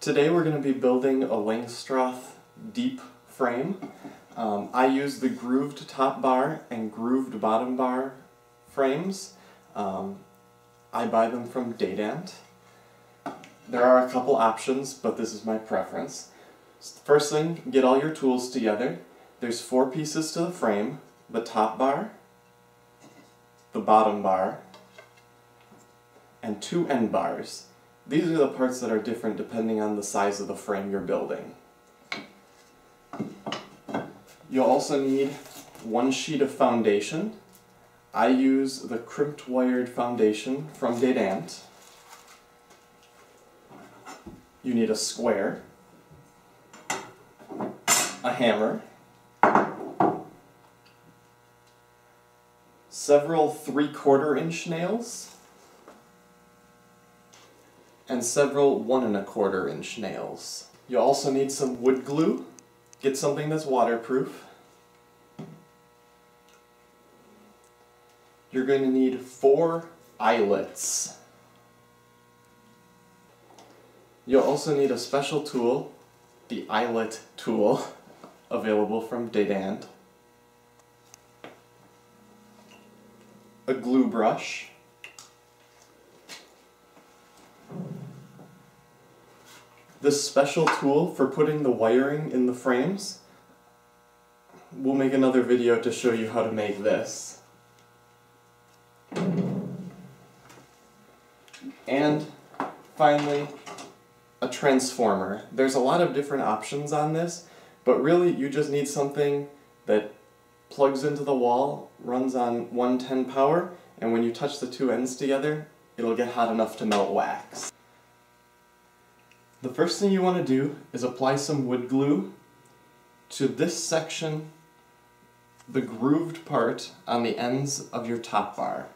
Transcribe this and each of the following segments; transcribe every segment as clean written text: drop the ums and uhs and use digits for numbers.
Today we're going to be building a Langstroth deep frame. I use the grooved top bar and grooved bottom bar frames. I buy them from Dadant. There are a couple options, but this is my preference. First thing, get all your tools together. There's 4 pieces to the frame: the top bar, the bottom bar, and 2 end bars. These are the parts that are different depending on the size of the frame you're building. You'll also need 1 sheet of foundation. I use the crimped wired foundation from Dadant. You need a square, a hammer, several 3/4 inch nails, and several 1 1/4 inch nails. You'll also need some wood glue. Get something that's waterproof. You're going to need 4 eyelets. You'll also need a special tool, the eyelet tool, available from Dadant, a glue brush, this special tool for putting the wiring in the frames. We'll make another video to show you how to make this. And finally, a transformer. There's a lot of different options on this, but really you just need something that plugs into the wall, runs on 110 power, and when you touch the 2 ends together, it'll get hot enough to melt wax. The first thing you want to do is apply some wood glue to this section, the grooved part on the ends of your top bar.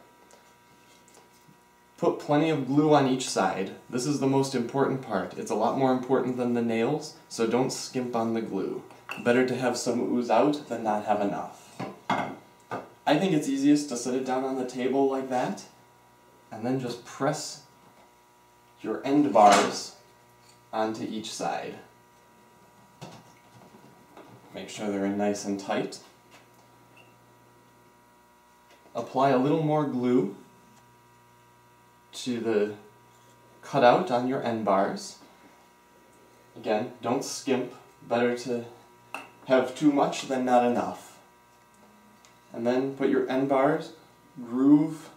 Put plenty of glue on each side. This is the most important part. It's a lot more important than the nails, so don't skimp on the glue. Better to have some ooze out than not have enough. I think it's easiest to set it down on the table like that, and then just press your end bars onto each side. Make sure they're in nice and tight. Apply a little more glue to the cutout on your end bars. Again, don't skimp. Better to have too much than not enough. And then put your end bars, groove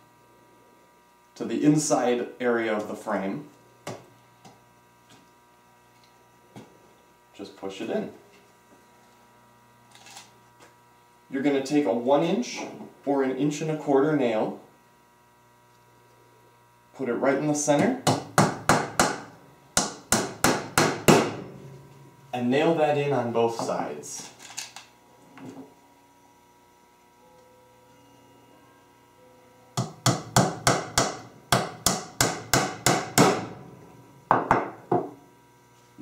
to the inside area of the frame. Just push it in. You're going to take a 1 inch or an 1 1/4 inch nail, put it right in the center, and nail that in on both sides.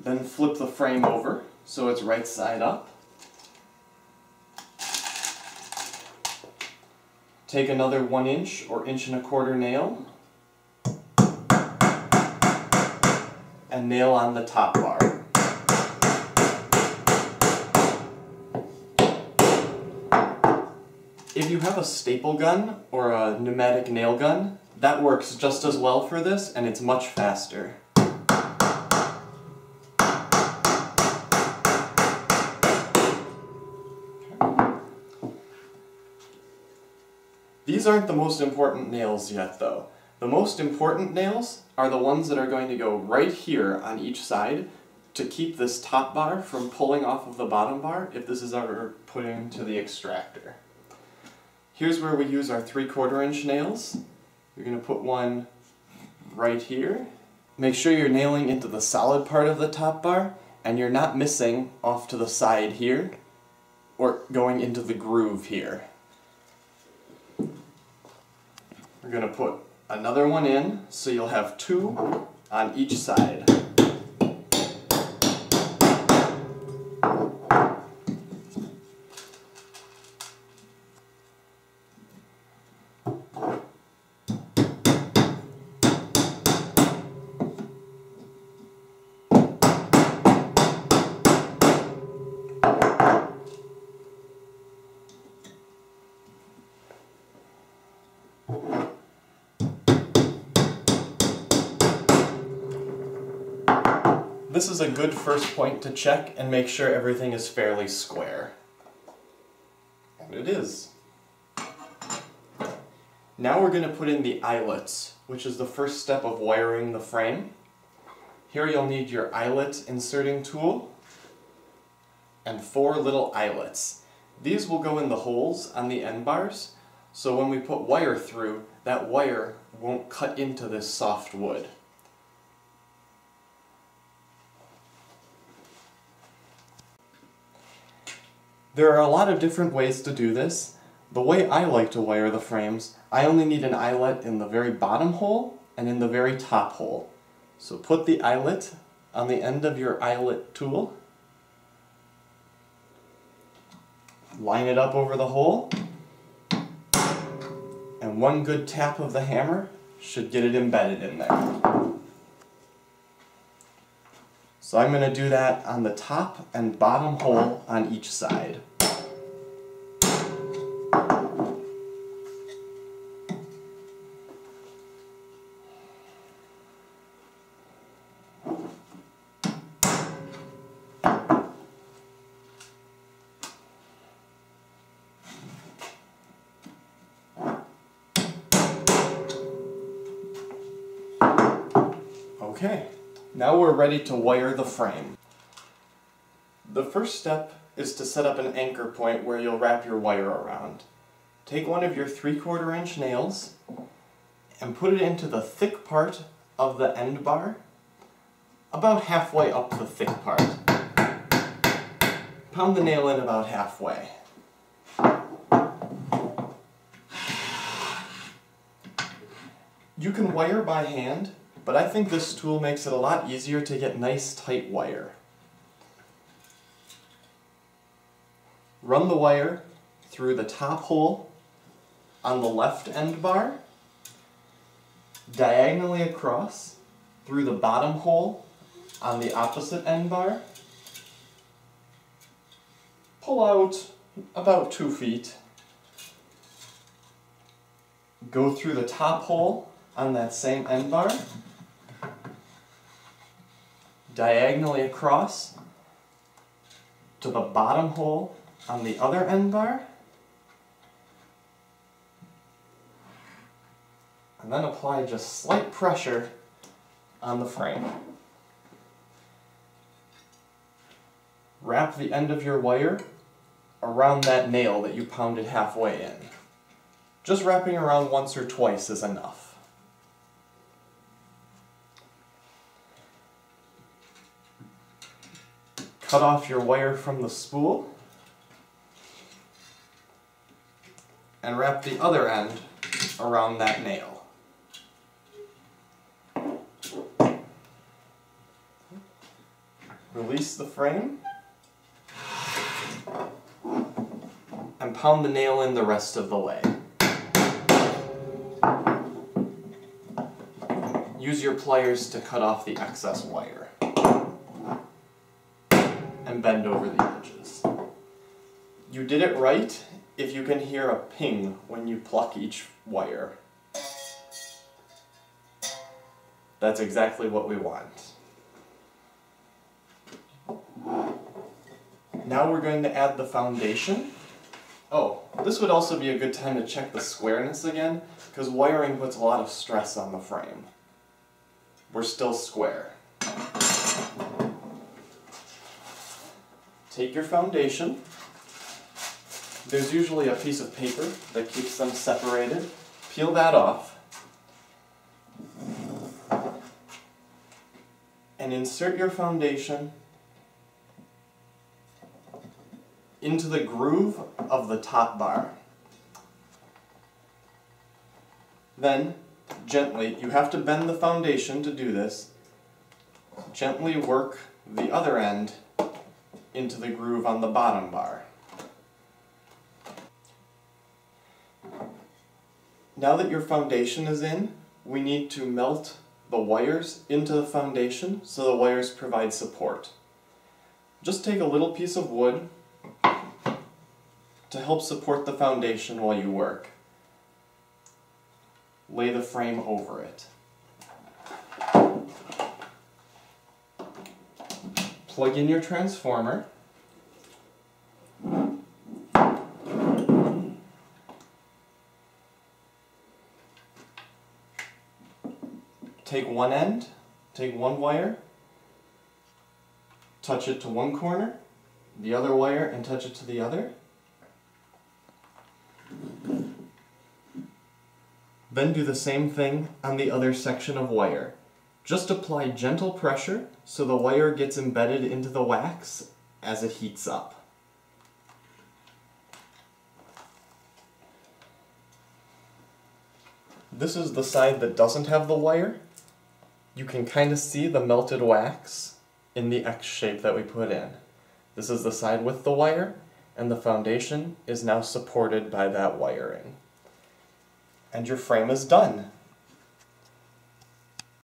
Then flip the frame over so it's right side up. Take another 1 inch or 1 1/4 inch nail and nail on the top bar. If you have a staple gun or a pneumatic nail gun, that works just as well for this, and it's much faster. These aren't the most important nails yet, though. The most important nails are the ones that are going to go right here on each side to keep this top bar from pulling off of the bottom bar if this is ever put into the extractor. Here's where we use our 3/4 inch nails. You're going to put one right here. Make sure you're nailing into the solid part of the top bar and you're not missing off to the side here or going into the groove here. We're going to put another one in, so you'll have 2 on each side. This is a good first point to check and make sure everything is fairly square. And it is. Now we're going to put in the eyelets, which is the first step of wiring the frame. Here you'll need your eyelet inserting tool and 4 little eyelets. These will go in the holes on the end bars, so when we put wire through, that wire won't cut into this soft wood. There are a lot of different ways to do this. The way I like to wire the frames, I only need an eyelet in the very bottom hole and in the very top hole. So put the eyelet on the end of your eyelet tool, line it up over the hole, and one good tap of the hammer should get it embedded in there. So I'm going to do that on the top and bottom hole on each side. Okay, now we're ready to wire the frame. The first step is to set up an anchor point where you'll wrap your wire around. Take one of your 3/4 inch nails and put it into the thick part of the end bar, about halfway up the thick part. Pound the nail in about halfway. You can wire by hand, but I think this tool makes it a lot easier to get nice tight wire. Run the wire through the top hole on the left end bar, diagonally across through the bottom hole on the opposite end bar. Pull out about 2 feet. Go through the top hole on that same end bar, diagonally across to the bottom hole on the other end bar, and then apply just slight pressure on the frame. Wrap the end of your wire around that nail that you pounded halfway in. Just wrapping around once or twice is enough. Cut off your wire from the spool and wrap the other end around that nail. Release the frame and pound the nail in the rest of the way. Use your pliers to cut off the excess wire and bend over the edges. You did it right if you can hear a ping when you pluck each wire. That's exactly what we want. Now we're going to add the foundation. Oh, this would also be a good time to check the squareness again, because wiring puts a lot of stress on the frame. We're still square. Take your foundation. There's usually a piece of paper that keeps them separated. Peel that off. And insert your foundation into the groove of the top bar. Then, gently, you have to bend the foundation to do this, gently work the other end into the groove on the bottom bar. Now that your foundation is in, we need to melt the wires into the foundation so the wires provide support. Just take a little piece of wood to help support the foundation while you work. Lay the frame over it. Plug in your transformer. Take one end, take one wire, touch it to one corner, the other wire, and touch it to the other. Then do the same thing on the other section of wire. Just apply gentle pressure so the wire gets embedded into the wax as it heats up. This is the side that doesn't have the wire. You can kind of see the melted wax in the X shape that we put in. This is the side with the wire, and the foundation is now supported by that wiring. And your frame is done.